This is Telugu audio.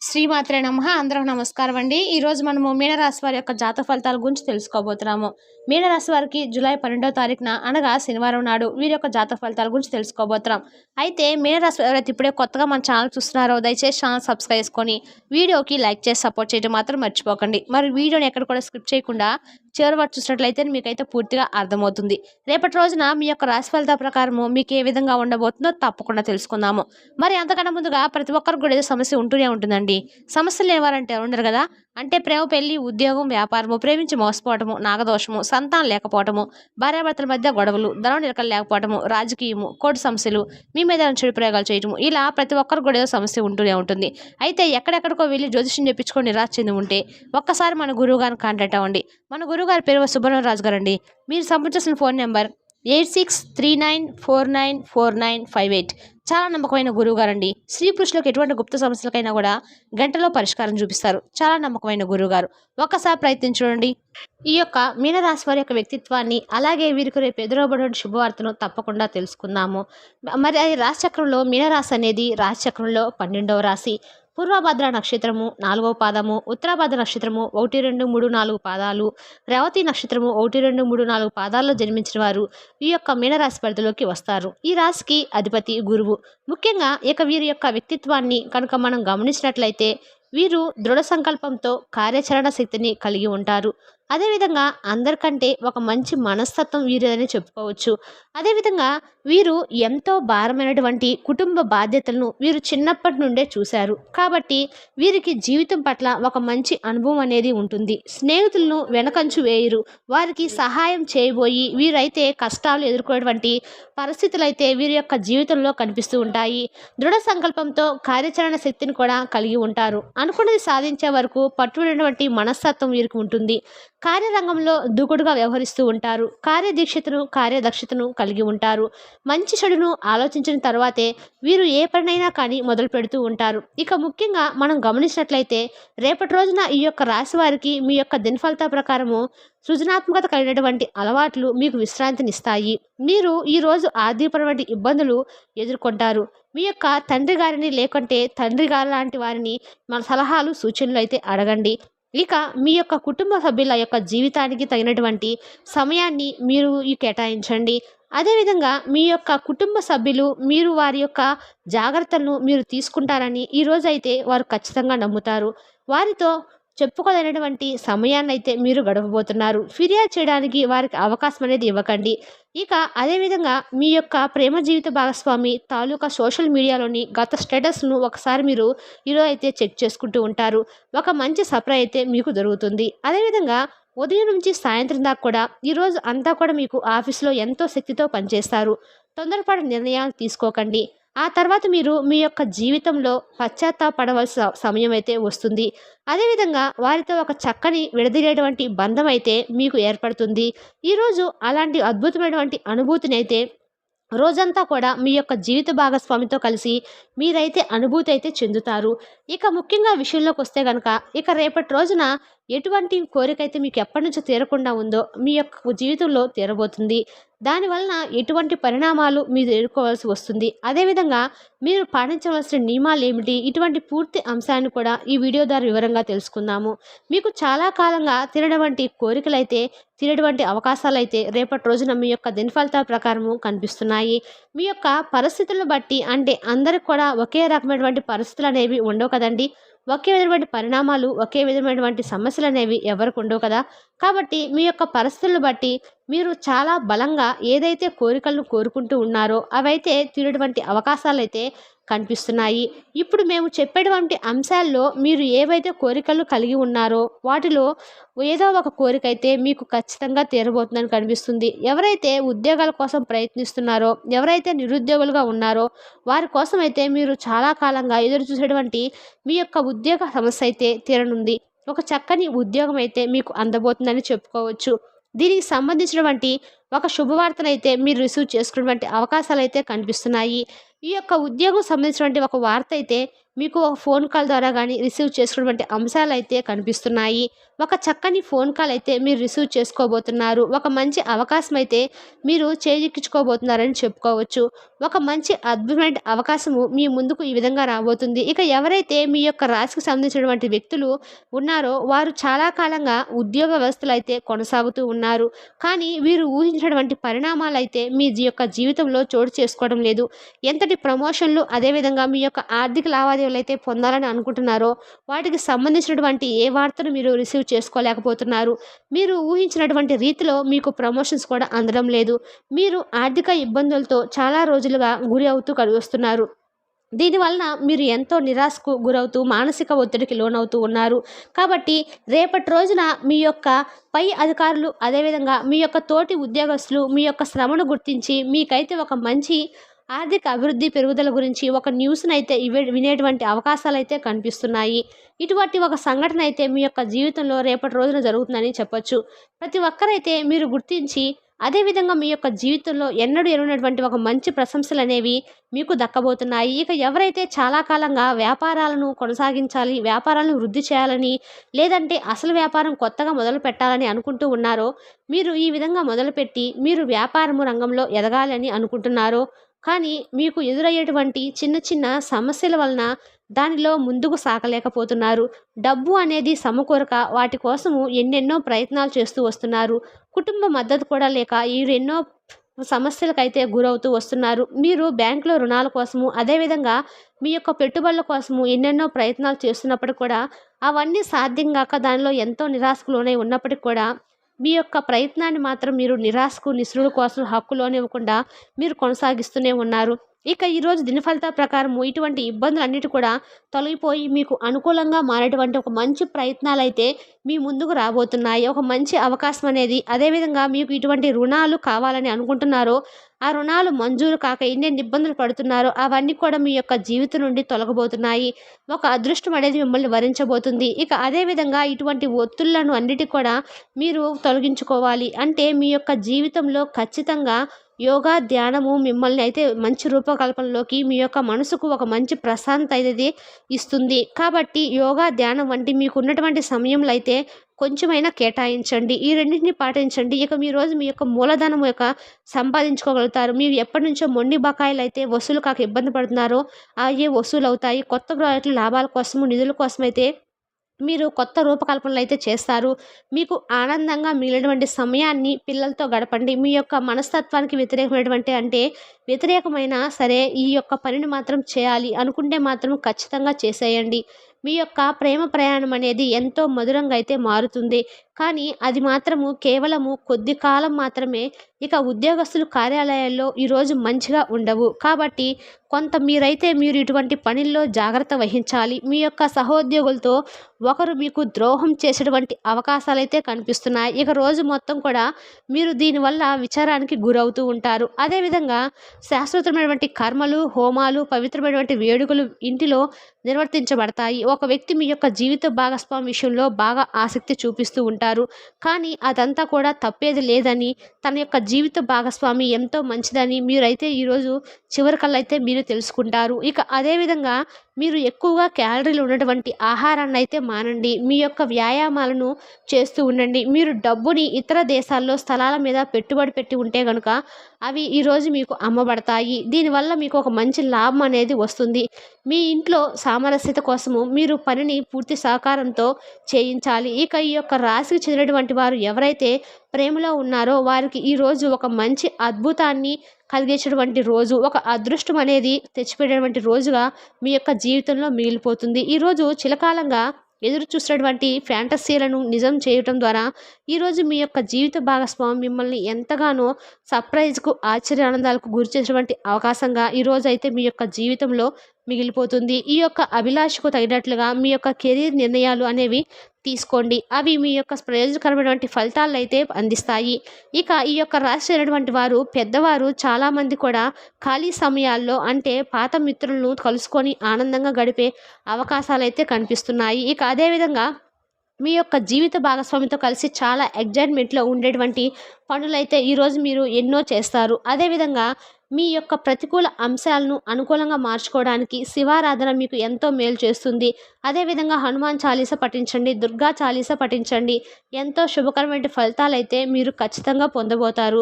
శ్రీమాత్రే నమః. అందరికి నమస్కారం అండి. ఈరోజు మనము మీనరాశి వారి యొక్క జాతక ఫలితాల గురించి తెలుసుకోబోతున్నాము. మీనరాశి వారికి జూలై 12వ తారీఖున అనగా శనివారం నాడు వీరి యొక్క జాతక ఫలితాల గురించి తెలుసుకోబోతున్నాం. అయితే మీనరాశి ఎవరైతే ఇప్పుడే కొత్తగా మన ఛానల్ చూస్తున్నారో దయచేసి ఛానల్ సబ్స్క్రైబ్ చేసుకొని వీడియోకి లైక్ చేసి సపోర్ట్ చేయడం మాత్రం మర్చిపోకండి. మరి వీడియోని ఎక్కడ కూడా స్కిప్ చేయకుండా చివరి వరకు చూసినట్లయితే మీకైతే పూర్తిగా అర్థమవుతుంది. రేపటి రోజున మీ యొక్క రాశి ఫలితాల ప్రకారము మీకు ఏ విధంగా ఉండబోతుందో తప్పకుండా తెలుసుకుందాము. మరి అంతకన్నా ముందుగా ప్రతి ఒక్కరికి కూడా ఏదో సమస్య ఉంటూనే ఉంటుందండి. సమస్యలు లేవాలంటే ఉండరు కదా. అంటే ప్రేమ, పెళ్లి, ఉద్యోగం, వ్యాపారము, ప్రేమించి మోసపోవటము, నాగదోషము, సంతానం లేకపోవటము, భార్యాభర్తల మధ్య గొడవలు, ధనం నిలకలు లేకపోవటము, రాజకీయము, కోర్టు సమస్యలు, మీ మీద చెడు ప్రయోగాలు చేయటము, ఇలా ప్రతి ఒక్కరికి కూడా ఏదో సమస్య ఉంటూనే ఉంటుంది. అయితే ఎక్కడెక్కడికో వెళ్ళి జ్యోతిష్యం చెప్పించుకొని నిరాశ చెంది ఉంటే ఒక్కసారి మన గురువు గారిని కాంటాక్ట్ అవ్వండి. మన గురువు గారి పేరు సుబ్రహ్మణ్యరాజు గారు అండి. మీరు సంప్రదించాల్సిన ఫోన్ నెంబర్ 8639494958. చాలా నమ్మకమైన గురువుగారండి. స్త్రీ పురుషులకు ఎటువంటి గుప్త సమస్యలకైనా కూడా గంటలో పరిష్కారం చూపిస్తారు. చాలా నమ్మకమైన గురువుగారు. ఒక్కసారి ప్రయత్నించండి. ఈ యొక్క మీనరాశి వారి యొక్క వ్యక్తిత్వాన్ని అలాగే వీరికి రేపు ఎదురవబడే శుభవార్తను తప్పకుండా తెలుసుకుందాము. మరి అది రాశిచక్రంలో మీనరాశి అనేది రాశిచక్రంలో 12వ రాశి. పూర్వభద్ర నక్షత్రము 4వ పాదము, ఉత్తరాభద్ర నక్షత్రము 1, 2, 3, 4 పాదాలు, రేవతి నక్షత్రము 1, 2, 3, 4 పాదాల్లో జన్మించిన వారు ఈ యొక్క మీనరాశి పరిధిలోకి వస్తారు. ఈ రాశికి అధిపతి గురువు. ముఖ్యంగా వీరి యొక్క వ్యక్తిత్వాన్ని కనుక మనం గమనించినట్లయితే వీరు దృఢ సంకల్పంతో కార్యాచరణ శక్తిని కలిగి ఉంటారు. అదేవిధంగా అందరికంటే ఒక మంచి మనస్తత్వం వీరిదని చెప్పుకోవచ్చు. అదేవిధంగా వీరు ఎంతో భారమైనటువంటి కుటుంబ బాధ్యతలను వీరు చిన్నప్పటి నుండే చూశారు. కాబట్టి వీరికి జీవితం పట్ల ఒక మంచి అనుభవం అనేది ఉంటుంది. స్నేహితులను వెనకంచు వేయరు. వారికి సహాయం చేయబోయి వీరైతే కష్టాలు ఎదుర్కొనేటువంటి పరిస్థితులు అయితే వీరి యొక్క జీవితంలో కనిపిస్తూ ఉంటాయి. దృఢ సంకల్పంతో కార్యాచరణ శక్తిని కూడా కలిగి ఉంటారు. అనుకున్నది సాధించే వరకు పట్టుబడినటువంటి మనస్తత్వం వీరికి ఉంటుంది. కార్యరంగంలో దూకుడుగా వ్యవహరిస్తూ ఉంటారు. కార్యదీక్షతను కార్యదక్షతను కలిగి ఉంటారు. మంచి చెడును ఆలోచించిన తర్వాతే వీరు ఏ పనైనా కానీ మొదలు పెడుతూ ఉంటారు. ఇక ముఖ్యంగా మనం గమనించినట్లయితే రేపటి రోజున ఈ యొక్క రాశి వారికి మీ యొక్క దినఫలితాల ప్రకారము సృజనాత్మకత కలిగినటువంటి అలవాట్లు మీకు విశ్రాంతినిస్తాయి. మీరు ఈరోజు ఆర్థికపరమైన ఇబ్బందులు ఎదుర్కొంటారు. మీ యొక్క తండ్రి గారిని లేకుంటే తండ్రి గారు లాంటి వారిని మన సలహాలు సూచనలు అయితే అడగండి. ఇక మీ యొక్క కుటుంబ సభ్యుల యొక్క జీవితానికి తగినటువంటి సమయాన్ని మీరు కేటాయించండి. అదేవిధంగా మీ యొక్క కుటుంబ సభ్యులు మీరు వారి యొక్క జాగ్రత్తలను మీరు తీసుకుంటారని ఈరోజైతే వారు ఖచ్చితంగా నమ్ముతారు. వారితో చెప్పుకోదైనటువంటి సమయాన్ని అయితే మీరు గడపబోతున్నారు. ఫిర్యాదు చేయడానికి వారికి అవకాశం అనేది ఇవ్వకండి. ఇక అదేవిధంగా మీ యొక్క ప్రేమ జీవిత భాగస్వామి తాలూకా సోషల్ మీడియాలోని గత స్టేటస్ను ఒకసారి మీరు ఈరోజు అయితే చెక్ చేసుకుంటూ ఉంటారు. ఒక మంచి సర్ప్రైజ్ అయితే మీకు దొరుకుతుంది. అదేవిధంగా ఉదయం నుంచి సాయంత్రం దాకా కూడా ఈరోజు అంతా కూడా మీకు ఆఫీస్లో ఎంతో శక్తితో పనిచేస్తారు. తొందరపాటు నిర్ణయాలు తీసుకోకండి. ఆ తర్వాత మీరు మీ యొక్క జీవితంలో పశ్చాత్తాపడవలసిన సమయం అయితే వస్తుంది. అదేవిధంగా వారితో ఒక చక్కని విడదీరేటువంటి బంధం అయితే మీకు ఏర్పడుతుంది. ఈరోజు అలాంటి అద్భుతమైనటువంటి అనుభూతిని అయితే రోజంతా కూడా మీ యొక్క జీవిత భాగస్వామితో కలిసి మీరైతే అనుభూతి అయితే చెందుతారు. ఇక ముఖ్యంగా విషయంలోకి వస్తే కనుక రేపటి రోజున ఎటువంటి కోరిక అయితే మీకు ఎప్పటి నుంచో తీరకుండా ఉందో మీ యొక్క జీవితంలో తీరబోతుంది. దానివలన ఎటువంటి పరిణామాలు మీరు ఎదుర్కోవాల్సి వస్తుంది. అదేవిధంగా మీరు పాటించవలసిన నియమాలు ఏమిటి, ఇటువంటి పూర్తి అంశాన్ని కూడా ఈ వీడియో ద్వారా వివరంగా తెలుసుకుందాము. మీకు చాలా కాలంగా తీరటువంటి కోరికలు అయితే తీరటువంటి అవకాశాలు అయితే రేపటి రోజున మీ యొక్క దినఫలితాల ప్రకారము కనిపిస్తున్నాయి. మీ యొక్క పరిస్థితులను బట్టి అంటే అందరికి కూడా ఒకే రకమైనటువంటి పరిస్థితులు అనేవి ఉండవు కదండి. ఒకే విధమైనటువంటి పరిణామాలు ఒకే విధమైనటువంటి సమస్యలు అనేవి ఎవరికి ఉండవు కదా. కాబట్టి మీ యొక్క పరిస్థితులను బట్టి మీరు చాలా బలంగా ఏదైతే కోరికలను కోరుకుంటూ ఉన్నారో అవైతే తీరటువంటి అవకాశాలు అయితే కనిపిస్తున్నాయి. ఇప్పుడు మేము చెప్పేటువంటి అంశాల్లో మీరు ఏవైతే కోరికలు కలిగి ఉన్నారో వాటిలో ఏదో ఒక కోరిక అయితే మీకు ఖచ్చితంగా తీరబోతుందని కనిపిస్తుంది. ఎవరైతే ఉద్యోగాల కోసం ప్రయత్నిస్తున్నారో, ఎవరైతే నిరుద్యోగులుగా ఉన్నారో వారి కోసం అయితే మీరు చాలా కాలంగా ఎదురు చూసేటువంటి మీ యొక్క ఉద్యోగ సమస్య అయితే తీరనుంది. ఒక చక్కని ఉద్యోగం అయితే మీకు అందబోతుందని చెప్పుకోవచ్చు. దీనికి సంబంధించినటువంటి ఒక శుభవార్తనైతే మీరు రిసీవ్ చేసుకున్నటువంటి అవకాశాలు అయితే కనిపిస్తున్నాయి. ఈ యొక్క ఉద్యోగం సంబంధించినటువంటి ఒక వార్త అయితే మీకు ఒక ఫోన్ కాల్ ద్వారా కానీ రిసీవ్ చేసుకున్నటువంటి అంశాలు అయితే కనిపిస్తున్నాయి. ఒక చక్కని ఫోన్ కాల్ అయితే మీరు రిసీవ్ చేసుకోబోతున్నారు. ఒక మంచి అవకాశం అయితే మీరు చేజిక్కించుకోబోతున్నారని చెప్పుకోవచ్చు. ఒక మంచి అద్భుతమైన అవకాశము మీ ముందుకు ఈ విధంగా రాబోతుంది. ఇక ఎవరైతే మీ యొక్క రాశికి సంబంధించినటువంటి వ్యక్తులు ఉన్నారో వారు చాలా కాలంగా ఉద్యోగ వ్యవస్థలో అయితే కొనసాగుతూ ఉన్నారు. కానీ వీరు ఊహించినటువంటి పరిణామాలైతే మీ యొక్క జీవితంలో చోటు చేసుకోవడం లేదు. ఎంతటి ప్రమోషన్‌లు అదేవిధంగా మీ యొక్క ఆర్థిక లావాదేవీలైతే పొందాలని అనుకుంటున్నారో వాటికి సంబంధించినటువంటి ఏ వార్తను మీరు రిసీవ్ చేసుకోలేకపోతున్నారు. మీరు ఊహించినటువంటి రీతిలో మీకు ప్రమోషన్స్ కూడా అందడం లేదు. మీరు ఆర్థిక ఇబ్బందులతో చాలా రోజులుగా గురి అవుతూ వస్తున్నారు. దీనివలన మీరు ఎంతో నిరాశకు గురవుతూ మానసిక ఒత్తిడికి లోనవుతూ ఉన్నారు. కాబట్టి రేపటి రోజున మీ యొక్క పై అధికారులు అదేవిధంగా మీ యొక్క తోటి ఉద్యోగస్తులు మీ యొక్క శ్రమను గుర్తించి మీకైతే ఒక మంచి ఆర్థిక అభివృద్ధి పెరుగుదల గురించి ఒక న్యూస్‌నైతే వినేటువంటి అవకాశాలైతే కనిపిస్తున్నాయి. ఇటువంటి ఒక సంఘటన అయితే మీ యొక్క జీవితంలో రేపటి రోజున జరుగుతుందని చెప్పొచ్చు. ప్రతి ఒక్కరైతే మీరు గుర్తించి అదేవిధంగా మీ యొక్క జీవితంలో ఎన్నడూ ఎరుగనటువంటి ఒక మంచి ప్రశంసలనేవి మీకు దక్కబోతున్నాయి. ఇక ఎవరైతే చాలా కాలంగా వ్యాపారాలను కొనసాగించాలి, వ్యాపారాలను వృద్ధి చేయాలని, లేదంటే అసలు వ్యాపారం కొత్తగా మొదలు పెట్టాలని అనుకుంటూ ఉన్నారో, మీరు ఈ విధంగా మొదలుపెట్టి మీరు వ్యాపారము రంగంలో ఎదగాలని అనుకుంటున్నారో, కానీ మీకు ఎదురయ్యేటువంటి చిన్న చిన్న సమస్యల వలన దానిలో ముందుకు సాగలేకపోతున్నారు. డబ్బు అనేది సమకూరక వాటి కోసము ఎన్నెన్నో ప్రయత్నాలు చేస్తూ వస్తున్నారు. కుటుంబ మద్దతు కూడా లేక ఎన్నో సమస్యలకైతే గురవుతూ వస్తున్నారు. మీరు బ్యాంకులో రుణాల కోసము అదేవిధంగా మీ యొక్క పెట్టుబడుల కోసము ఎన్నెన్నో ప్రయత్నాలు చేస్తున్నప్పటికి కూడా అవన్నీ సాధ్యం గాక దానిలో ఎంతో నిరాశకు లోనై ఉన్నప్పటికి కూడా మీ యొక్క ప్రయత్నాన్ని మాత్రం మీరు నిరాశకు, నిస్పృహ కోసం హక్కులోనివ్వకుండా మీరు కొనసాగిస్తూనే ఉన్నారు. ఇక ఈరోజు దినఫలితాల ప్రకారము ఇటువంటి ఇబ్బందులన్నిటి కూడా తొలగిపోయి మీకు అనుకూలంగా మారేటువంటి ఒక మంచి ప్రయత్నాలైతే మీ ముందుకు రాబోతున్నాయి. ఒక మంచి అవకాశం అనేది అదేవిధంగా మీకు ఇటువంటి రుణాలు కావాలని అనుకుంటున్నారో ఆ రుణాలు మంజూరు కాక ఎన్నెన్ని ఇబ్బందులు పడుతున్నారో అవన్నీ కూడా మీ యొక్క జీవితం నుండి తొలగబోతున్నాయి. ఒక అదృష్టం అనేది మిమ్మల్ని వరించబోతుంది. ఇక అదేవిధంగా ఇటువంటి ఒత్తిళ్లను అన్నిటి కూడా మీరు తొలగించుకోవాలి అంటే మీ యొక్క జీవితంలో ఖచ్చితంగా యోగా, ధ్యానము మిమ్మల్ని అయితే మంచి రూపకల్పనలోకి మీ యొక్క మనసుకు ఒక మంచి ప్రశాంతత అనేది ఇస్తుంది. కాబట్టి యోగా, ధ్యానం వంటి మీకున్నటువంటి సమయంలో అయితే కొంచెమైనా కేటాయించండి. ఈ రెండింటిని పాటించండి. ఇక మీ రోజు మీ యొక్క మూలధనం సంపాదించుకోగలుగుతారు. మీరు ఎప్పటినుంచో మొండి బకాయిలైతే వసూలు కాక ఇబ్బంది పడుతున్నారో అయ్యే వసూలవుతాయి. కొత్త ప్రాజెక్టుల లాభాల కోసము, నిధుల కోసమైతే మీరు కొత్త రూపకల్పనలైతే చేస్తారు. మీకు ఆనందంగా మిగిలినటువంటి సమయాన్ని పిల్లలతో గడపండి. మీ యొక్క మనస్తత్వానికి వ్యతిరేకమైనటువంటి అంటే వ్యతిరేకమైనా సరే ఈ యొక్క పనిని మాత్రం చేయాలి అనుకుంటే మాత్రం ఖచ్చితంగా చేసేయండి. మీ యొక్క ప్రేమ ప్రయాణం అనేది ఎంతో మధురంగా అయితే మారుతుంది. కానీ అది మాత్రము కేవలము కొద్ది కాలం మాత్రమే. ఇక ఉద్యోగస్తులు కార్యాలయాల్లో ఈరోజు మంచిగా ఉండవు. కాబట్టి కొంత మీరు ఇటువంటి పనుల్లో జాగ్రత్త వహించాలి. మీ యొక్క సహోద్యోగులతో ఒకరు మీకు ద్రోహం చేసేటువంటి అవకాశాలైతే కనిపిస్తున్నాయి. ఇక రోజు మొత్తం కూడా మీరు దీనివల్ల విచారానికి గురవుతూ ఉంటారు. అదేవిధంగా శాశ్వతమైనటువంటి కర్మలు, హోమాలు, పవిత్రమైనటువంటి వేడుకలు ఇంటిలో నిర్వర్తించబడతాయి. ఒక వ్యక్తి మీ యొక్క జీవిత భాగస్వామి విషయంలో బాగా ఆసక్తి చూపిస్తూ ఉంటారు. కానీ అదంతా కూడా తప్పేది లేదని, తన యొక్క జీవిత భాగస్వామి ఎంతో మంచిదని మీరైతే ఈరోజు చివరికల్లా అయితే మీరు తెలుసుకుంటారు. ఇక అదేవిధంగా మీరు ఎక్కువగా క్యాలరీలు ఉన్నటువంటి ఆహారాన్ని అయితే మానండి. మీ యొక్క వ్యాయామాలను చేస్తూ ఉండండి. మీరు డబ్బుని ఇతర దేశాల్లో స్థలాల మీద పెట్టుబడి పెట్టి ఉంటే కనుక అవి ఈరోజు మీకు అమ్మబడతాయి. దీనివల్ల మీకు ఒక మంచి లాభం అనేది వస్తుంది. మీ ఇంట్లో సామరస్యత కోసము మీరు పనిని పూర్తి సహకారంతో చేయించాలి. ఇక ఈ యొక్క రాశికి చెందినటువంటి వారు ఎవరైతే ప్రేమలో ఉన్నారో వారికి ఈరోజు ఒక మంచి అద్భుతాన్ని కలిగించేటువంటి రోజు, ఒక అదృష్టం అనేది తెచ్చిపెట్టేటువంటి రోజుగా మీ యొక్క జీవితంలో మిగిలిపోతుంది. ఈరోజు చిరకాలంగా ఎదురు చూసినటువంటి ఫ్యాంటసీలను నిజం చేయటం ద్వారా ఈరోజు మీ యొక్క జీవిత భాగస్వామి మిమ్మల్ని ఎంతగానో సర్ప్రైజ్కు, ఆశ్చర్యానందాలకు గురి చేసేటువంటి అవకాశంగా ఈరోజు అయితే మీ యొక్క జీవితంలో మిగిలిపోతుంది. ఈ యొక్క అభిలాషకు తగినట్లుగా మీ యొక్క కెరీర్ నిర్ణయాలు అనేవి తీసుకోండి. అవి మీ యొక్క ప్రయోజనకరమైనటువంటి ఫలితాలను అయితే అందిస్తాయి. ఇక ఈ యొక్క రాశి అయినటువంటి వారు పెద్దవారు చాలామంది కూడా ఖాళీ సమయాల్లో అంటే పాత మిత్రులను కలుసుకొని ఆనందంగా గడిపే అవకాశాలు అయితే కనిపిస్తున్నాయి. ఇక అదేవిధంగా మీ యొక్క జీవిత భాగస్వామితో కలిసి చాలా ఎగ్జైట్మెంట్లో ఉండేటువంటి పనులైతే ఈరోజు మీరు ఎన్నో చేస్తారు. అదేవిధంగా మీ యొక్క ప్రతికూల అంశాలను అనుకూలంగా మార్చుకోవడానికి శివారాధన మీకు ఎంతో మేలు చేస్తుంది. అదేవిధంగా హనుమాన్ చాలీస పఠించండి, దుర్గా చాలీస పఠించండి. ఎంతో శుభకరమైన ఫలితాలైతే మీరు ఖచ్చితంగా పొందబోతారు.